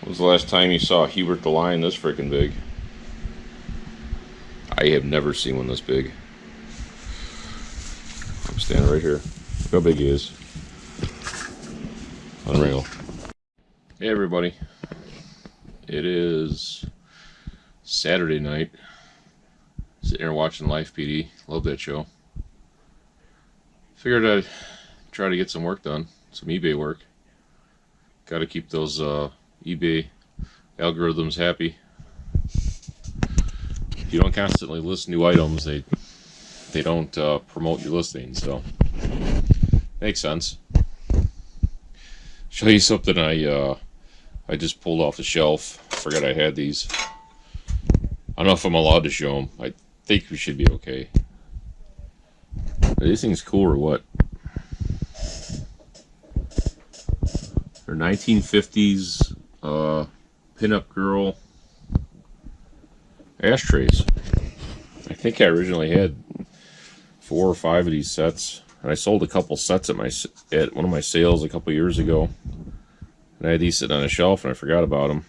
When was the last time you saw Hubert the Lion this freaking big? I have never seen one this big. I'm standing right here. Look how big he is. Unreal. Hey everybody. It is Saturday night. Sitting here watching Life PD. Love that show. Figured I'd try to get some work done. Some eBay work. Got to keep those eBay algorithms happy. If you don't constantly list new items, they don't promote your listings. So makes sense. Show you something I just pulled off the shelf. Forgot I had these. I don't know if I'm allowed to show them. I think we should be okay. Are these things cool or what? They're 1950s pinup girl ashtrays. I think I originally had 4 or 5 of these sets, and I sold a couple sets at one of my sales a couple years ago. And I had these sitting on a shelf, and I forgot about them.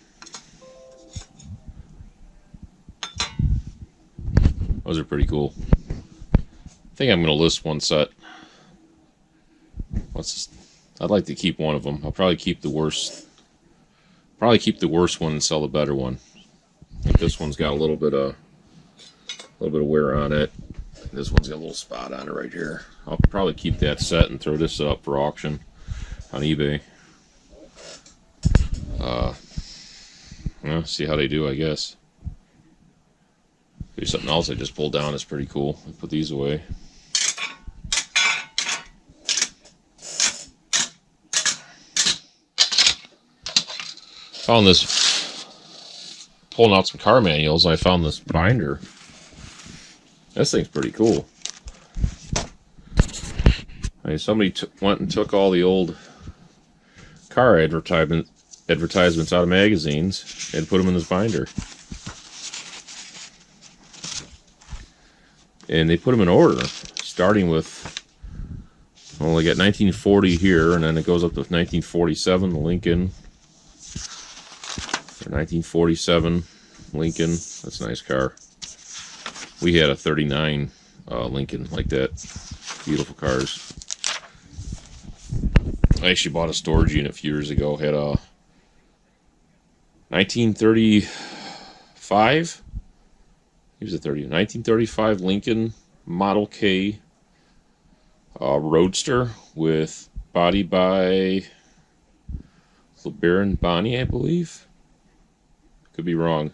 Those are pretty cool. I think I'm going to list one set. I'd like to keep one of them. I'll probably keep the worst. Probably keep the worst one and sell the better one. I think this one's got a little bit of wear on it. This one's got a little spot on it right here. I'll probably keep that set and throw this up for auction on eBay. See how they do, I guess. There's something else I just pulled down that's pretty cool. I'll put these away. Found this, pulling out some car manuals, I found this binder. This thing's pretty cool. Somebody went and took all the old car advertisements out of magazines and put them in this binder. And they put them in order, starting with, well, they got 1940 here, and then it goes up to 1947, the Lincoln. 1947 Lincoln. That's a nice car. We had a 39 Lincoln like that. Beautiful cars. I actually bought a storage unit a few years ago. Had a 1935. He was a 1935 Lincoln Model K Roadster with body by LeBaron Bonney, I believe. Could be wrong,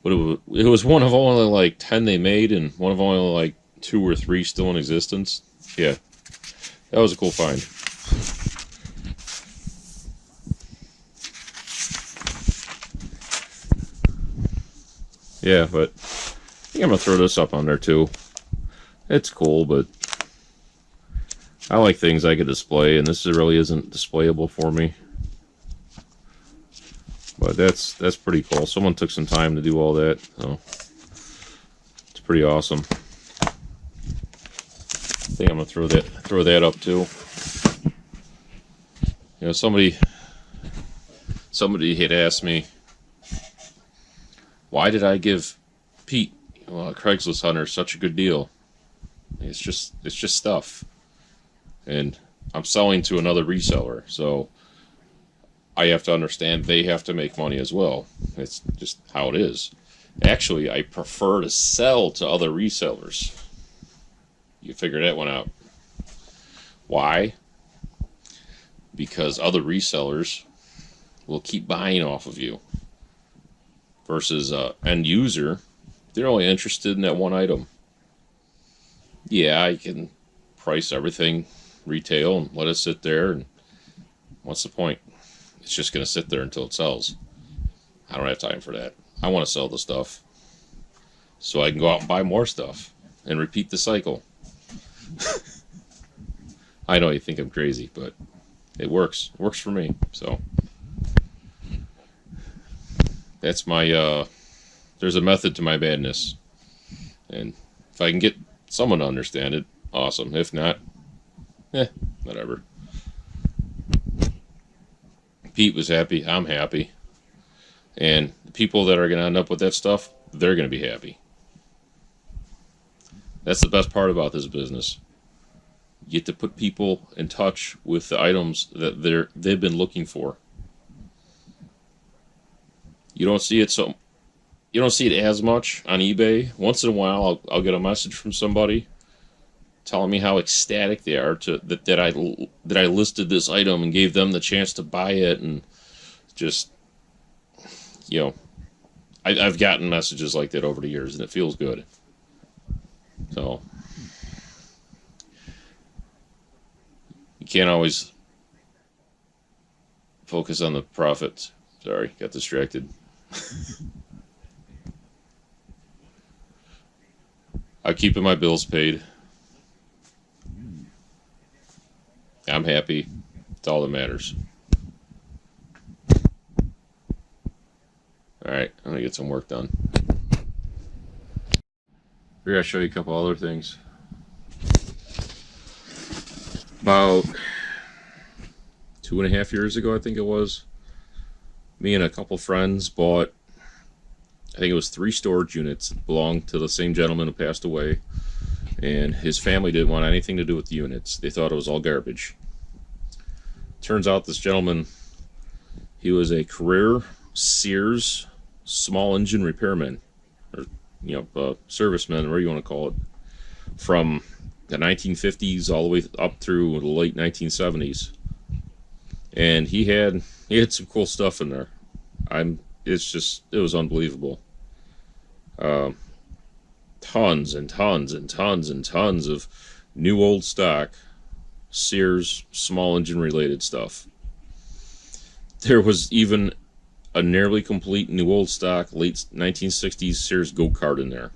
but it was one of only like 10 they made, and one of only like 2 or 3 still in existence. Yeah, that was a cool find. Yeah, but I think I'm gonna throw this up on there too. It's cool, but I like things I could display, and this really isn't displayable for me. But that's pretty cool. Someone took some time to do all that, so it's pretty awesome. I think I'm gonna throw that up too. You know, somebody had asked me, why did I give Pete, a Craigslist hunter, such a good deal? It's just stuff, and I'm selling to another reseller, so I have to understand they have to make money as well. It's just how it is. Actually, I prefer to sell to other resellers. You figure that one out. Why? Because other resellers will keep buying off of you. Versus end user, they're only interested in that one item. Yeah, I can price everything retail and let it sit there, and what's the point? It's just going to sit there until it sells. I don't have time for that. I want to sell the stuff so I can go out and buy more stuff and repeat the cycle. I know you think I'm crazy, but it works. It works for me. So that's my, there's a method to my madness. And if I can get someone to understand it, awesome. If not, whatever. Pete was happy. I'm happy. And the people that are going to end up with that stuff, they're going to be happy. That's the best part about this business. You get to put people in touch with the items that they've been looking for. You don't see it as much on eBay. Once in a while, I'll get a message from somebody telling me how ecstatic they are that I listed this item and gave them the chance to buy it, and just, you know, I've gotten messages like that over the years, and it feels good. So you can't always focus on the profits. Sorry, got distracted. I'm keeping my bills paid. I'm happy. It's all that matters. Alright, I'm going to get some work done. We're going to show you a couple other things. About 2.5 years ago, I think it was, me and a couple friends bought, I think it was 3 storage units that belonged to the same gentleman who passed away, and his family didn't want anything to do with the units. They thought it was all garbage. Turns out this gentleman, he was a career Sears small engine repairman, or serviceman, whatever you want to call it, from the 1950s all the way up through the late 1970s. And he had some cool stuff in there. It was unbelievable. Tons and tons and tons and tons of new old stock Sears small engine related stuff. There was even a nearly complete new old stock late 1960s Sears go-kart in there.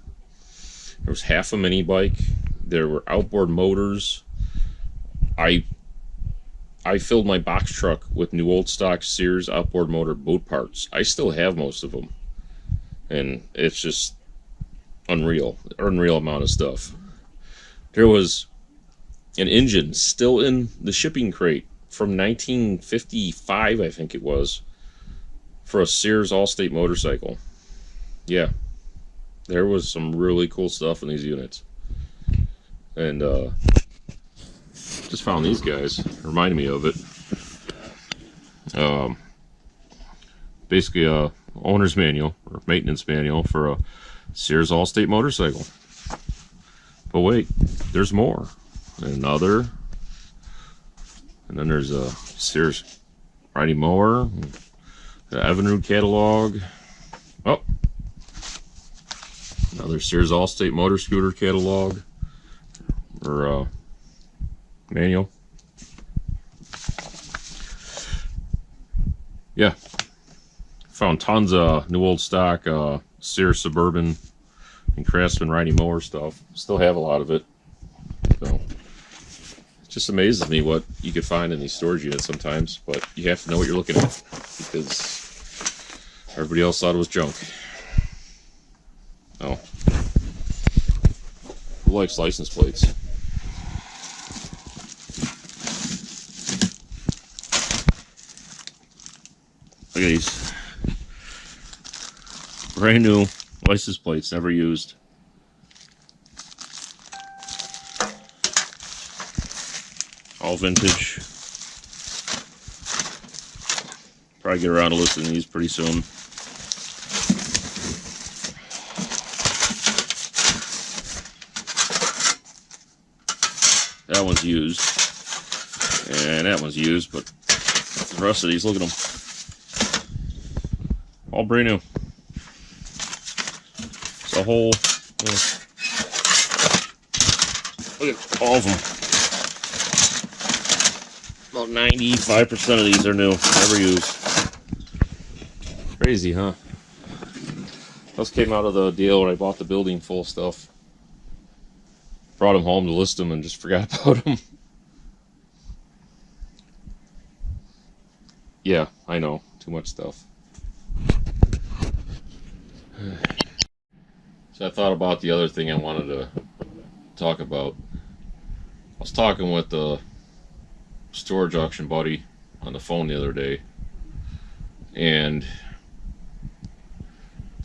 There was half a mini bike. There were outboard motors. I filled my box truck with new old stock Sears outboard motor boat parts. I still have most of them, and it's just unreal amount of stuff. There was an engine still in the shipping crate from 1955, I think it was, for a Sears Allstate motorcycle. Yeah, there was some really cool stuff in these units. And just found these guys, reminded me of it. Basically a owner's manual or maintenance manual for a Sears Allstate motorcycle. But wait, there's more. Another, and then there's a Sears riding mower, the Evinrude catalog. Oh, another Sears Allstate motor scooter catalog, or manual. Yeah, found tons of new old stock Sears Suburban and Craftsman riding mower stuff. Still have a lot of it. So it just amazes me what you could find in these storage units sometimes, but you have to know what you're looking at, because everybody else thought it was junk. Oh, who likes license plates? Look at these brand new license plates, never used. All vintage. Probably get around to listing these pretty soon. That one's used, and that one's used, but the rest of these, look at them. All brand new. It's a whole, look at all of them. About 95% of these are new, never used. Crazy, huh? Those came out of the deal when I bought the building full of stuff. Brought them home to list them and just forgot about them. Yeah, I know. Too much stuff. So I thought about the other thing I wanted to talk about. I was talking with the storage auction buddy on the phone the other day, and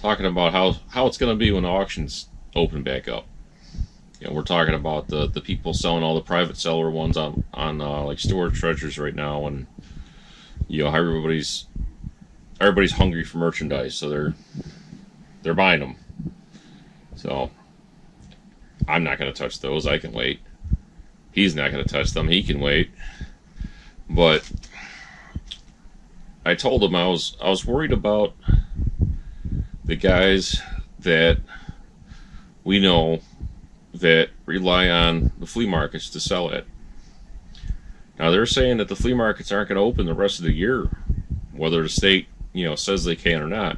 talking about how it's going to be when the auctions open back up. You know, we're talking about the people selling all the private seller ones on like storage treasures right now, and you know how everybody's hungry for merchandise, so they're buying them. So I'm not going to touch those. I can wait. He's not going to touch them. He can wait. But I told him I was worried about the guys that we know that rely on the flea markets to sell it. Now they're saying that the flea markets aren't going to open the rest of the year, whether the state, you know, says they can or not.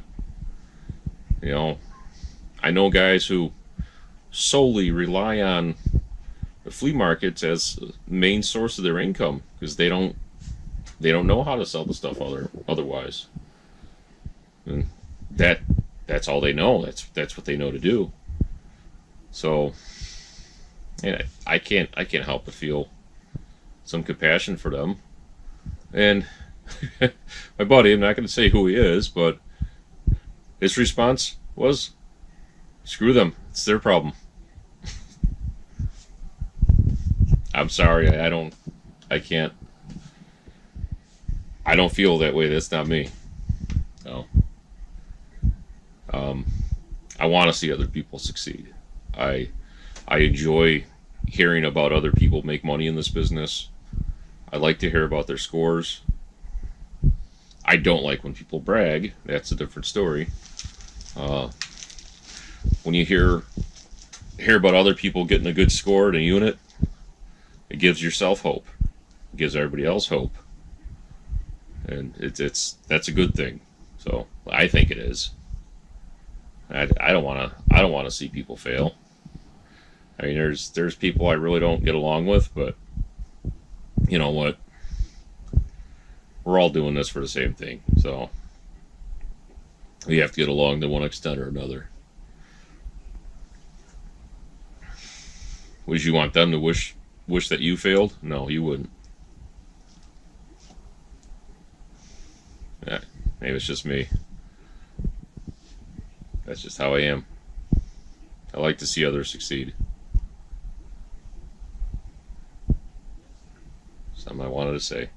You know, I know guys who solely rely on the flea markets as the main source of their income because they don't know how to sell the stuff otherwise. And that's all they know. That's what they know to do. So, and I can't help but feel some compassion for them. And my buddy, I'm not going to say who he is, but his response was, "Screw them. It's their problem." I'm sorry. I don't feel that way. That's not me. No. I want to see other people succeed. I enjoy hearing about other people make money in this business. I like to hear about their scores. I don't like when people brag. That's a different story. When you hear about other people getting a good score in a unit, it gives yourself hope. It gives everybody else hope. And that's a good thing. So I think it is. I don't want to see people fail. I mean, there's people I really don't get along with, but you know what? We're all doing this for the same thing, so we have to get along to one extent or another. Would you want them to wish that you failed? No, you wouldn't. Yeah, maybe it's just me. That's just how I am. I like to see others succeed. Something I wanted to say.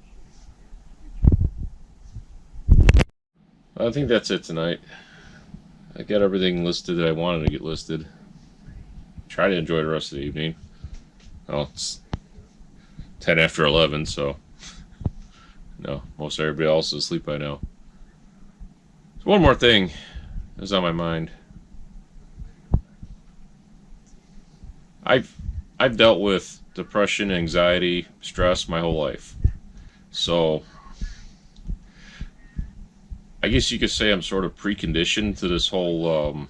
I think that's it tonight. I got everything listed that I wanted to get listed. Try to enjoy the rest of the evening. Well, it's 10 after 11, so no, most everybody else is asleep by now. So one more thing is on my mind. I've dealt with depression, anxiety, stress my whole life. So I guess you could say I'm sort of preconditioned to this whole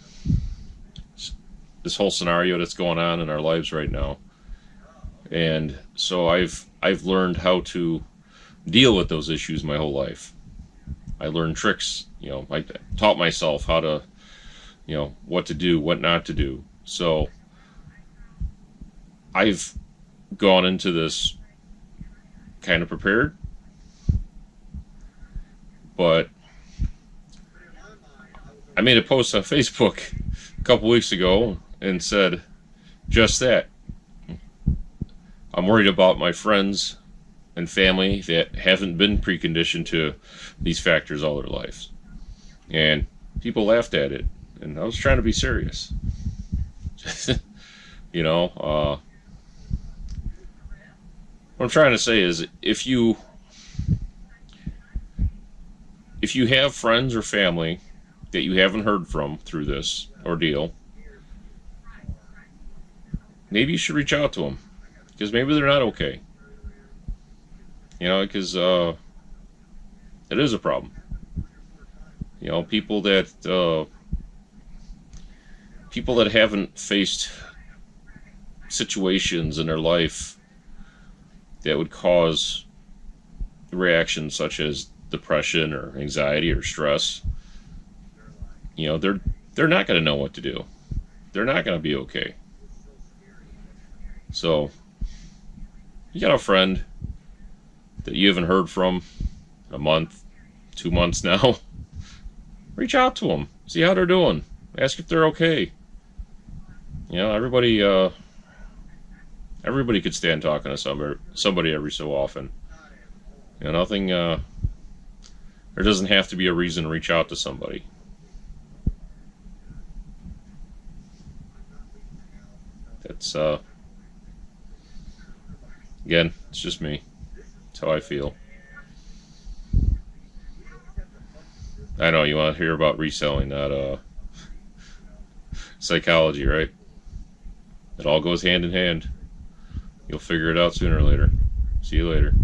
scenario that's going on in our lives right now. And so I've learned how to deal with those issues my whole life. I learned tricks, you know, I taught myself how to, you know, what to do, what not to do. So I've gone into this kind of prepared, but I made a post on Facebook a couple weeks ago and said just that. I'm worried about my friends and family that haven't been preconditioned to these factors all their lives. And people laughed at it, and I was trying to be serious. You know, what I'm trying to say is if you have friends or family that you haven't heard from through this ordeal, maybe you should reach out to them, because maybe they're not okay. You know, because it is a problem. You know, people that haven't faced situations in their life that would cause reactions such as depression or anxiety or stress, you know, they're not going to know what to do. They're not going to be okay. So, you got a friend that you haven't heard from a month, 2 months now, reach out to them, see how they're doing. Ask if they're okay. You know, everybody could stand talking to somebody every so often. You know, nothing. There doesn't have to be a reason to reach out to somebody. That's again, it's just me. That's how I feel. I know you want to hear about reselling, that psychology, right? It all goes hand in hand. You'll figure it out sooner or later. See you later.